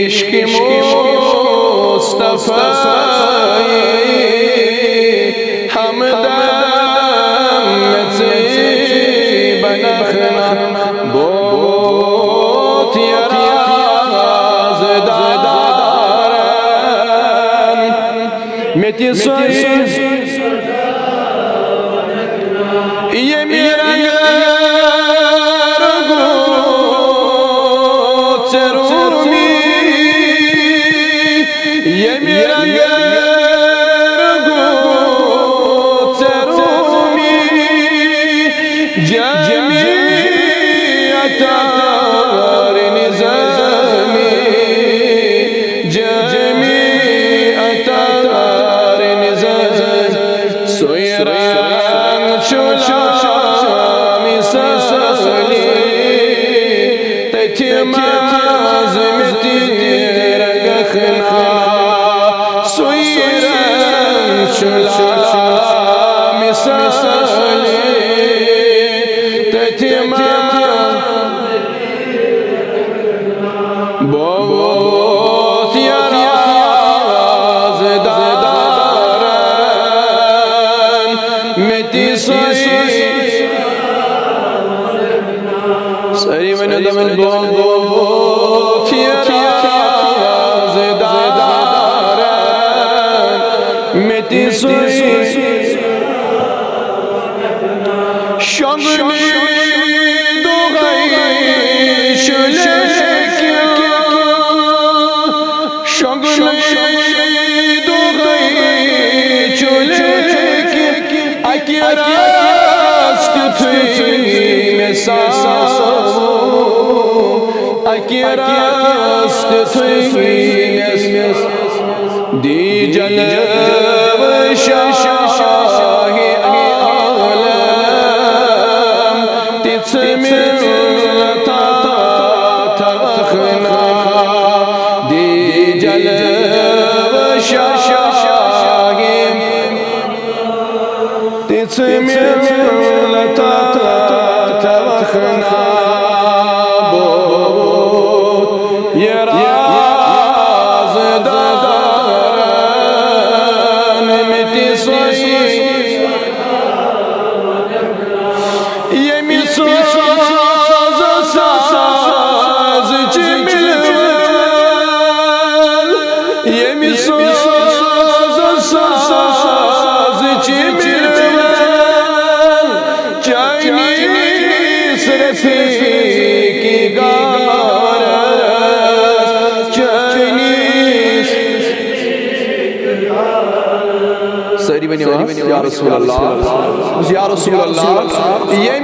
इश्क़ मुस्तफ़ाए हमदम से बनखना बहुत याज़दारन मेती ये मेरा दी जलब शाही आलम तिस मिलता तखना दी जलब शाही तिस मिलता तखना या रसूल अल्लाह या रसूल अल्लाह ये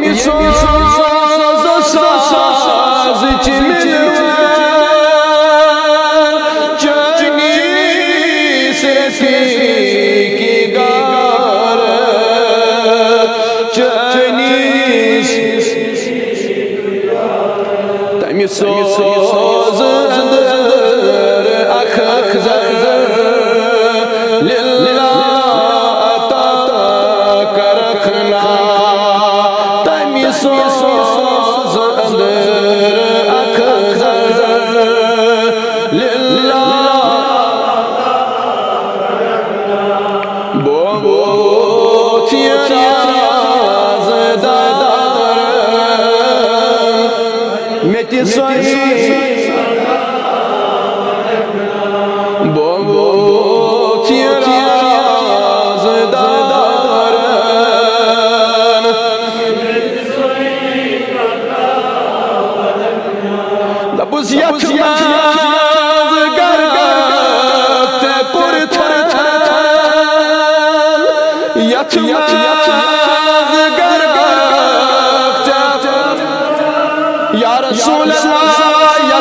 या रसूल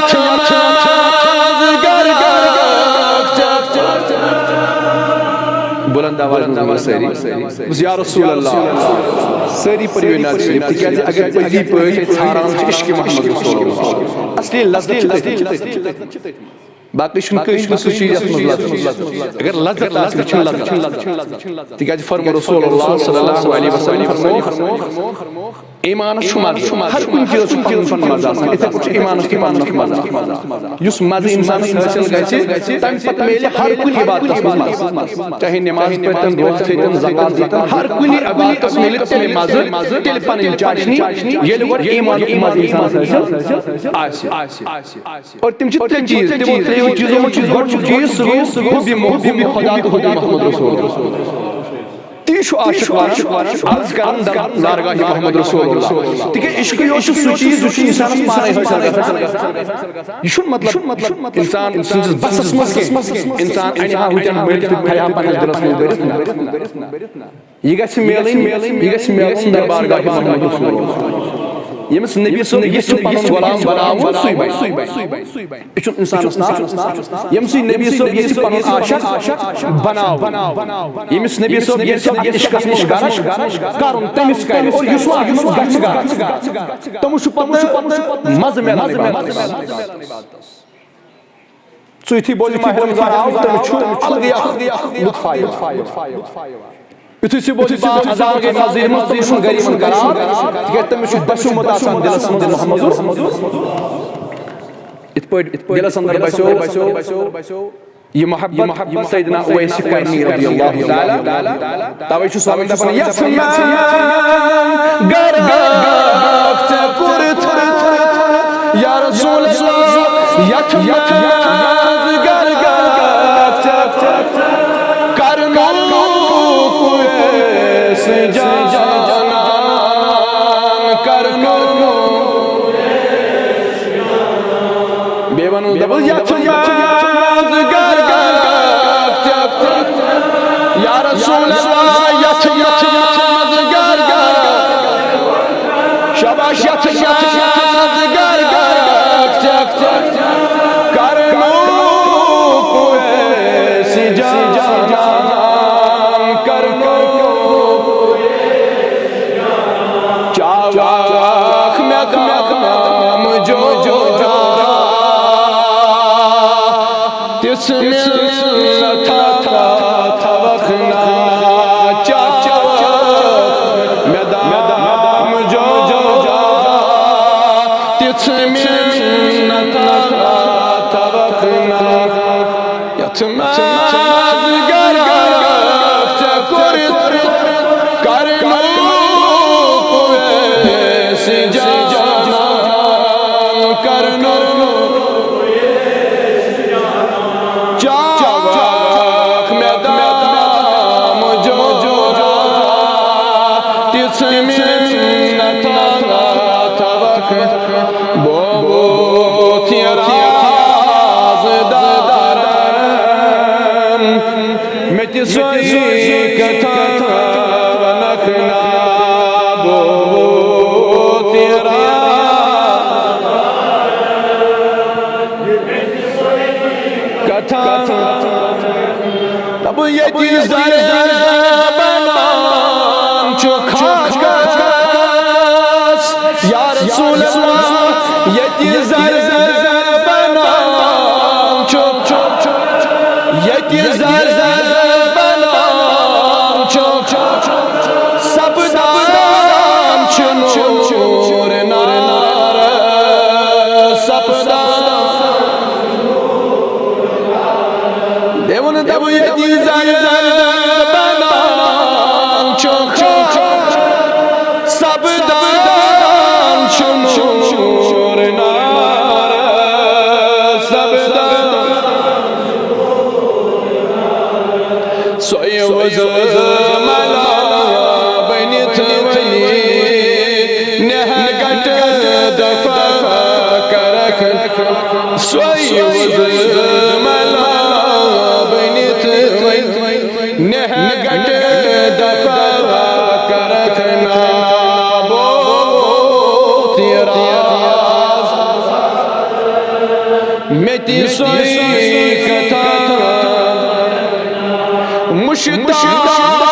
अल्लाह नमाज सारी या रसूल अल्लाह सारी परवीन शरीफ तिकाज अगर पजी पज छारान इश्क मोहम्मद रसूल असली लज्जत बाकी शुन कश चीज अगर लज्जत तिकाज फरमा रसूल सल्लल्लाहु अलैहि वसल्लम ईमान हर कुछ चीज फन मजा इथे कुछ ईमान मजा युस मजा इंसान हासिल गछि तम पत मेले हर कुछ इबादत चाहे नमाज पढ़तन रोज थेतन ज़कात देतन हर कुछ इबादत मेले तेल मजा तेल पन चाशनी ये लोग ईमान इंसान हासिल और तिम चित चीज चीजों में चीज हुबी खुदा तो हुबी मोहम्मद रसूल तीशु आशिक अर्ज करन लारगाह मोहम्मद रसूल तिके इश्क यो सु चीज जो इंसान पाने हासिल यु मतलब इंसान बस इंसान अनहा हुजन मर्द खया पन दिलस में ये गछ मेलिन दरबारगाह मोहम्मद रसूल यमस नबी सो यस गुलाम बनावो सुई इच इंसान यमस नबी सो यस पन आशिक बनाव यमस नबी सो यस इश्क निश गरश करन तमिस कर और यस गछ तम छु पत मज मेलन सुइथि बोल मा रमजान आव तम छु अलग लुत्फायो इथु से बोल बाप अजान के नजर में तुम छु गरीबन करार कहते में छु बशु मुतासन दिलस में मोहम्मद इतपट दिलस अंदर बशो ये मोहब्बत सैयदना उवैस करनी रदियल्लाहु ताला तवे छु स्वामी दपन यस्मा गरक पुरथ या रसूल अल्लाह यस्मा गरक करनो बेवन दबल या रसूल अल्लाह शाबाश मुश्ताक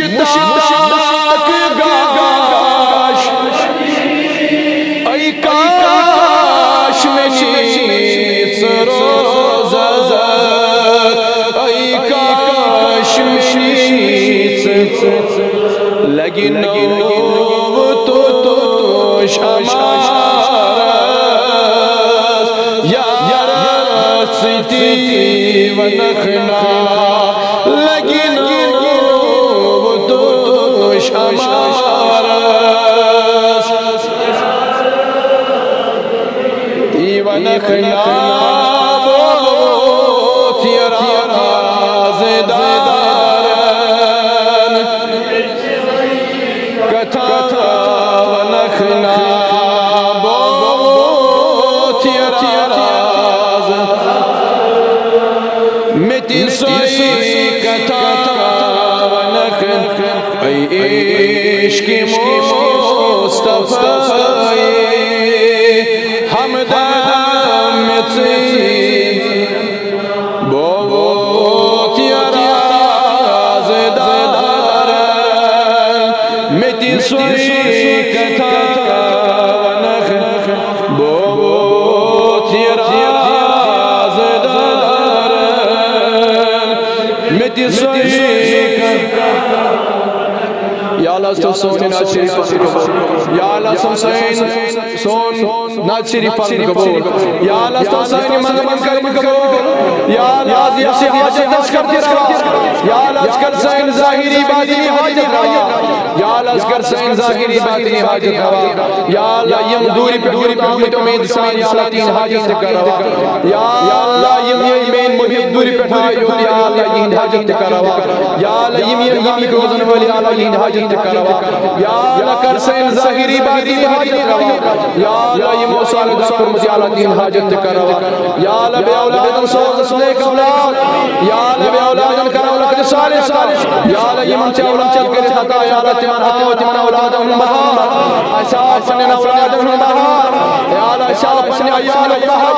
मुश्ताक गाश ऐ काश में नीच रोज़त ऐ काश में नीच लगी नोव तो शमारस यार सिटी वनखना लगी नोव तो शमारस वनखना इश्क़ मुस्तफ़ा हमदम में बहुत राज़दार मिटी सोई कथा वनख बहुत राज़दार मिटी सोई या अल्लाह सोन नाज शरीफ या अल्लाह सोन नाज शरीफ कबूल या अल्लाह सोन मंगमन कर्म कबूल या अल्लाह से हाजत कर रहा या अल्लाह कर सैन ज़ाहिरी बातिनी हाजत रवा या अल्लाह कर सैन ज़ाहिरी बातिनी हाजत रवा या अल्लाह यम दूरी पे ताकत उम्मीद सान या अल्लाह तीन हाजत कर रवा या अल्लाह यम मेन मुहिब दूरी पे ठायो या अल्लाह यह हाजत कर रवा या अल्लाह यम रोज़न वाली अल्लाह यह हाजत करवा या अल्लाह कर सैन ज़ाहिरी बातिनी हाजत करवा या अल्लाह ये मौसाल दस्तूर मुझे अल्लाह तीन हाजत करवा या अल्लाह बे औलादन सोज नेक औलाद या अल्लाह बे औलादन कर औलाद सालिह या अल्लाह ये मन चे औलाद करे तका या अल्लाह तिमन आओ तिमन औलाद हम बहार ऐसा अपने औलाद हम बहार या अल्लाह ऐसा अपने अयाल बहार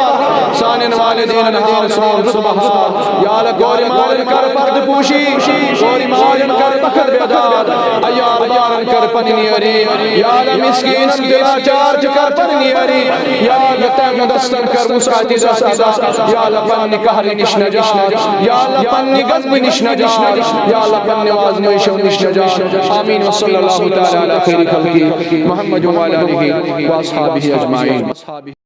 सानिन वालिदैन नहार सोन सुबहार या अल्लाह गोरी मालन कर पर्द पूशी गोरी मालन कर बखर बेदार अयाल बारन कर पनियरी या अल्लाह मिस्कीन दिलाचार कर पनियरी या अल्लाह तम दस्तन कर मुसाती दस्ता या अल्लाह पन्नी कहर निशना जा या अल्लाह पन्नी गज़ब निशना जा या अल्लाह पन्नी आवाज निशो निशना जा आमीन व सल्लल्लाहु तआला अला खैरि खल्क़ि मुहम्मद व अला आलिहि व अस्हाबिहि अजमाइन।